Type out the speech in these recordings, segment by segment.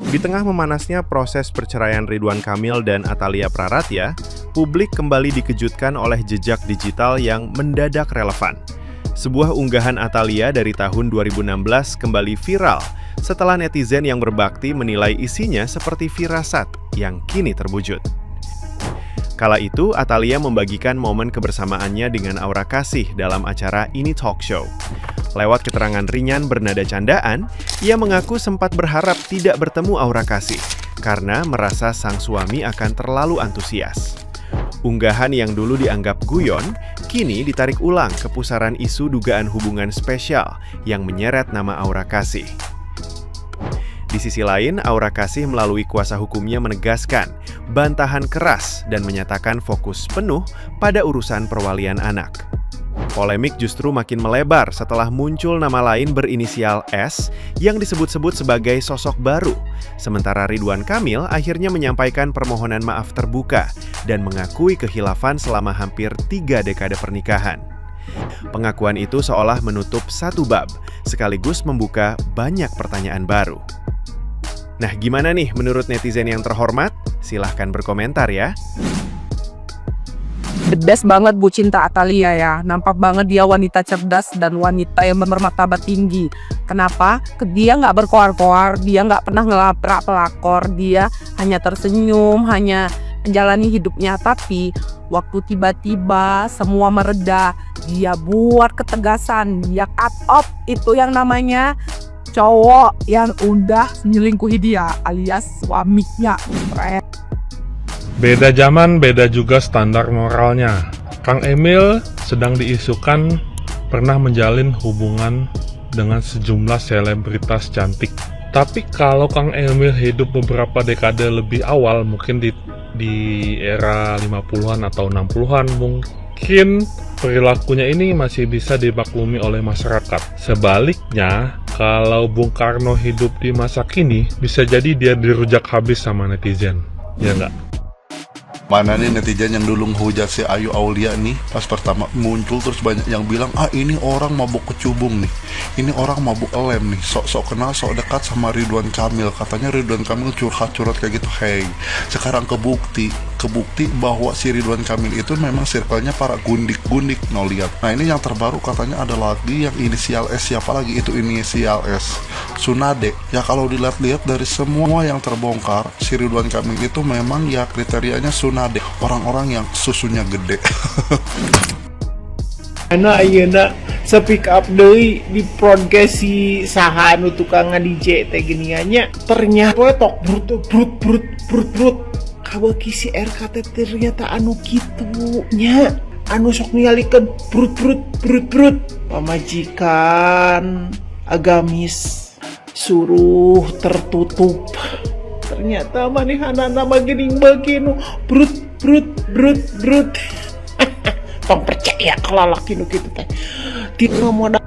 Di tengah memanasnya proses perceraian Ridwan Kamil dan Atalia Praratya, publik kembali dikejutkan oleh jejak digital yang mendadak relevan. Sebuah unggahan Atalia dari tahun 2016 kembali viral setelah netizen yang berbakti menilai isinya seperti firasat yang kini terwujud. Kala itu, Atalia membagikan momen kebersamaannya dengan Aura Kasih dalam acara Ini Talk Show. Lewat keterangan ringan bernada candaan, ia mengaku sempat berharap tidak bertemu Aura Kasih karena merasa sang suami akan terlalu antusias. Unggahan yang dulu dianggap guyon, kini ditarik ulang ke pusaran isu dugaan hubungan spesial yang menyeret nama Aura Kasih. Di sisi lain, Aura Kasih melalui kuasa hukumnya menegaskan bantahan keras dan menyatakan fokus penuh pada urusan perwalian anak. Polemik justru makin melebar setelah muncul nama lain berinisial S yang disebut-sebut sebagai sosok baru. Sementara Ridwan Kamil akhirnya menyampaikan permohonan maaf terbuka dan mengakui kehilafan selama hampir 3 dekade pernikahan. Pengakuan itu seolah menutup satu bab, sekaligus membuka banyak pertanyaan baru. Nah, gimana nih menurut netizen yang terhormat? Silahkan berkomentar ya. The best banget Bu Cinta Atalia ya. Nampak banget dia wanita cerdas dan wanita yang bermartabat tinggi. Kenapa? Dia nggak berkoar-koar, dia nggak pernah ngelabrak pelakor, dia hanya tersenyum, hanya menjalani hidupnya. Tapi waktu tiba-tiba semua mereda, dia buat ketegasan, dia cut off itu yang namanya cowok yang udah menyelingkuhi dia alias suaminya. Beda zaman, beda juga standar moralnya. Kang Emil sedang diisukan pernah menjalin hubungan dengan sejumlah selebritas cantik. Tapi kalau Kang Emil hidup beberapa dekade lebih awal, mungkin di era 50-an atau 60-an, mungkin perilakunya ini masih bisa dimaklumi oleh masyarakat. Sebaliknya, kalau Bung Karno hidup di masa kini, bisa jadi dia dirujak habis sama netizen. Ya nggak? Mana nih netizen yang dulu ngehujat si Ayu Aulia nih, pas pertama muncul terus banyak yang bilang, ini orang mabuk kecubung nih, ini orang mabuk lem nih, sok kenal, sok dekat sama Ridwan Kamil, katanya Ridwan Kamil curhat kayak gitu. Hey, sekarang kebukti bahwa si Ridwan Kamil itu memang circle-nya para gundik no lihat. Nah, ini yang terbaru katanya ada lagi yang inisial S. Siapa lagi itu inisial S? Sunade. Ya kalau dilihat-lihat dari semua yang terbongkar, si Ridwan Kamil itu memang ya kriterianya Sunade, orang-orang yang susunya gede. Anak ayeuna speak up deui di podcast si saha anu tukang DJ teh geuningannya. Ternyata tok brut kabeuki si RKT ternyata anu kitu nya. Anu sok ningalikeun brut. Pamajikan agamis suruh tertutup. Ternyata manehana nama geuning baginu brut. Tong percaya kalau laki nu kitu teh. Tidak modal.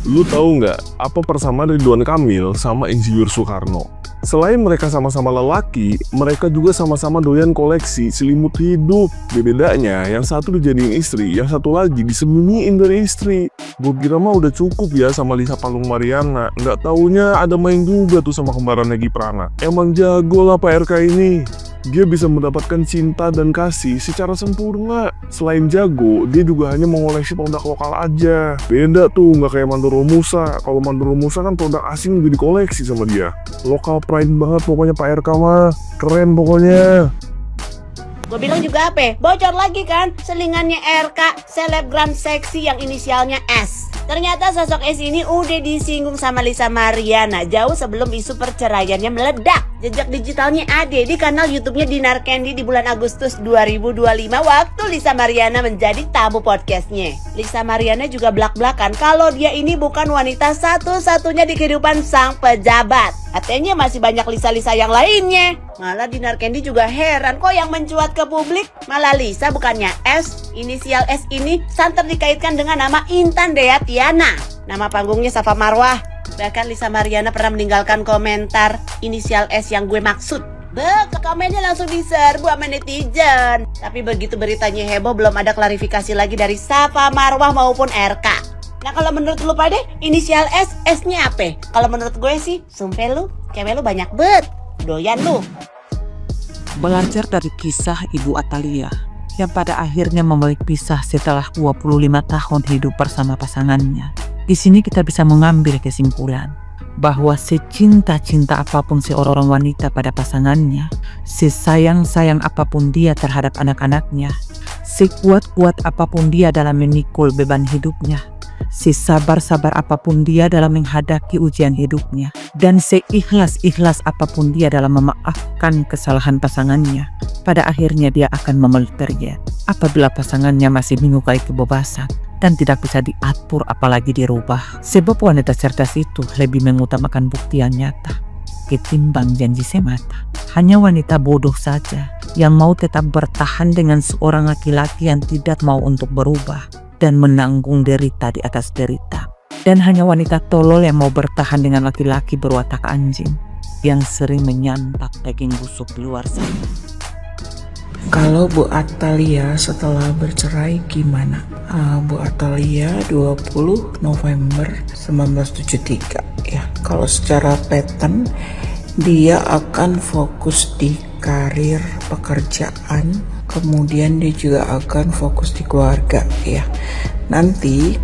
Lu tahu nggak apa persamaan Ridwan Kamil sama Insinyur Soekarno? Selain mereka sama-sama lelaki, mereka juga sama-sama doyan koleksi selimut hidup. Bedanya, yang satu dijadiin istri, yang satu lagi disembunyiin dari istri. Gue kira mah udah cukup ya sama Lisa Palung Mariana. Nggak taunya ada main juga tuh sama kembarannya Giprana. Emang jago lah Pak RK ini. Dia bisa mendapatkan cinta dan kasih secara sempurna. Selain jago, dia juga hanya mengoleksi produk lokal aja. Beda tuh, nggak kayak Mandoro Musa. Kalau Mandoro Musa kan produk asing juga dikoleksi sama dia. Lokal pride banget pokoknya Pak RK mah. Keren pokoknya. Gue bilang juga apa? Bocor lagi kan selingannya RK, selebgram seksi yang inisialnya S. Ternyata sosok S ini udah disinggung sama Lisa Mariana jauh sebelum isu perceraiannya meledak. Jejak digitalnya ada di kanal YouTube-nya Dinar Candy di bulan Agustus 2025 waktu Lisa Mariana menjadi tamu podcastnya. Lisa Mariana juga belak-belakan kalau dia ini bukan wanita satu-satunya di kehidupan sang pejabat. Katanya masih banyak Lisa-Lisa yang lainnya. Malah Dinar Candy juga heran kok yang mencuat ke publik malah Lisa bukannya S. Inisial S ini santer dikaitkan dengan nama Intan Dea Tiana. Nama panggungnya Safa Marwah. Bahkan Lisa Mariana pernah meninggalkan komentar inisial S yang gue maksud. Komennya langsung diserbu sama netizen. Tapi begitu beritanya heboh belum ada klarifikasi lagi dari Safa Marwah maupun RK. Nah kalau menurut lu pada inisial S, S-nya apa? Kalau menurut gue sih, sumpah lu Cewek lu banyak bet. Doyan lu. Belajar dari kisah Ibu Atalia yang pada akhirnya memilih pisah setelah 25 tahun hidup bersama pasangannya. Di sini kita bisa mengambil kesimpulan bahwa secinta-cinta apapun seorang wanita pada pasangannya, sesayang-sayang apapun dia terhadap anak-anaknya, sekuat-kuat apapun dia dalam memikul beban hidupnya, sesabar-sabar apapun dia dalam menghadapi ujian hidupnya, dan seikhlas-ikhlas apapun dia dalam memaafkan kesalahan pasangannya, pada akhirnya dia akan memilih apabila pasangannya masih menyukai kebebasan dan tidak bisa diatur apalagi dirubah. Sebab wanita cerdas itu lebih mengutamakan bukti yang nyata ketimbang janji semata. Hanya wanita bodoh saja yang mau tetap bertahan dengan seorang laki-laki yang tidak mau untuk berubah dan menanggung derita di atas derita. Dan hanya wanita tolol yang mau bertahan dengan laki-laki berwatak anjing yang sering menyantap daging busuk di luar sana. Kalau Bu Atalia setelah bercerai gimana? Bu Atalia 20 November 1973 ya. Kalau secara pattern dia akan fokus di karir pekerjaan, kemudian dia juga akan fokus di keluarga ya. Nanti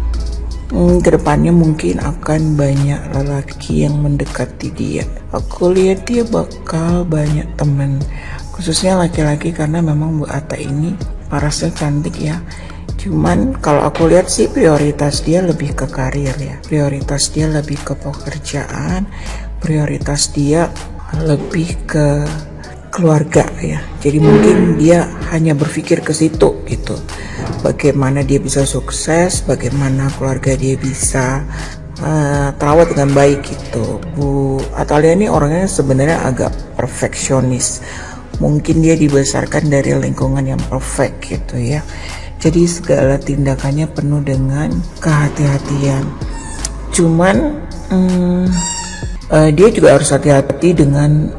kedepannya mungkin akan banyak lelaki yang mendekati dia. Aku lihat dia bakal banyak teman, khususnya laki-laki, karena memang Bu Ata ini parasnya cantik ya. Cuman kalau aku lihat sih prioritas dia lebih ke karir ya, prioritas dia lebih ke pekerjaan, prioritas dia lebih ke keluarga ya. Jadi mungkin dia hanya berpikir ke situ gitu, bagaimana dia bisa sukses, bagaimana keluarga dia bisa terawat dengan baik gitu. Bu Atalia ini orangnya sebenarnya agak perfeksionis. Mungkin dia dibesarkan dari lingkungan yang perfect gitu ya. Jadi segala tindakannya penuh dengan kehati-hatian. Cuman dia juga harus hati-hati dengan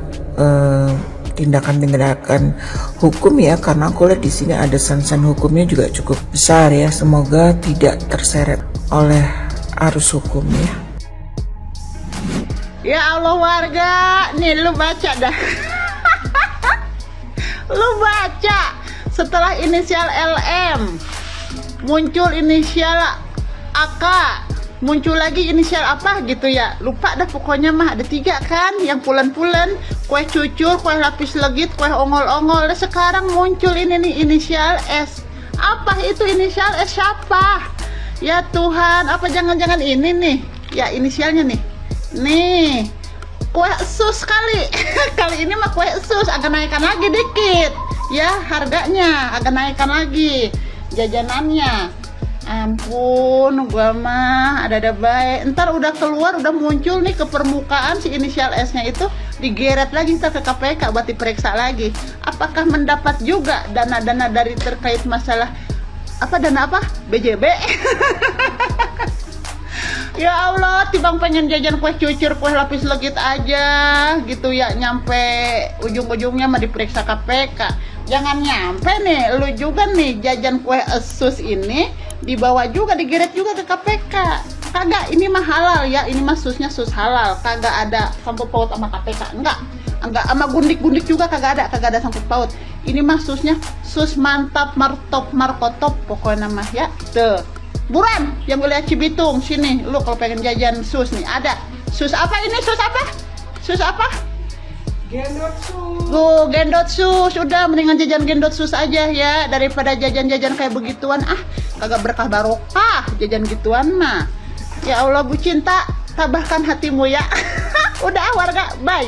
tindakan-tindakan hukum ya, karena aku lihat di sini ada sansan hukumnya juga cukup besar ya. Semoga tidak terseret oleh arus hukum ya. Ya Allah warga, nih lu baca dah. Lu baca, setelah inisial LM muncul inisial AK, muncul lagi inisial apa gitu ya, lupa dah pokoknya mah ada 3 kan, yang pulen-pulen, kue cucur, kue lapis legit, kue ongol-ongol. Dan sekarang muncul ini nih inisial S. Apa itu inisial S siapa? Ya Tuhan, apa jangan-jangan ini nih ya inisialnya nih kue sus kali. Kali ini mah kue sus agak naikkan lagi dikit ya, harganya agak naikkan lagi jajanannya. Ampun, gua mah ada baik. Ntar udah keluar, udah muncul nih ke permukaan si inisial S-nya itu, digeret lagi ntar ke KPK buat diperiksa lagi. Apakah mendapat juga dana-dana dari terkait masalah dana BJB? Ya Allah, timbang pengen jajan kue cucur, kue lapis legit aja gitu ya, nyampe ujung-ujungnya mah diperiksa KPK. Jangan nyampe nih, lu juga nih jajan kue sus ini dibawa juga, digeret juga ke KPK. Kagak, ini mah halal ya, ini mah susnya sus halal, kagak ada sangkut paut sama KPK, enggak sama gundik-gundik juga kagak ada sangkut paut. Ini mah susnya sus mantap, martop, markotop pokoknya mah ya. Tuh, buruan yang wilayah Cibitung sini, lu kalau pengen jajan sus nih ada. Sus apa ini? Sus apa? Gendot sus. Gendot sus. Udah mendingan jajan gendot sus aja ya, daripada jajan-jajan kayak begituan. Kagak berkah barokah jajan gituan mah. Ya Allah Bu Cinta, tabahkan hatimu ya. Udah warga, bye.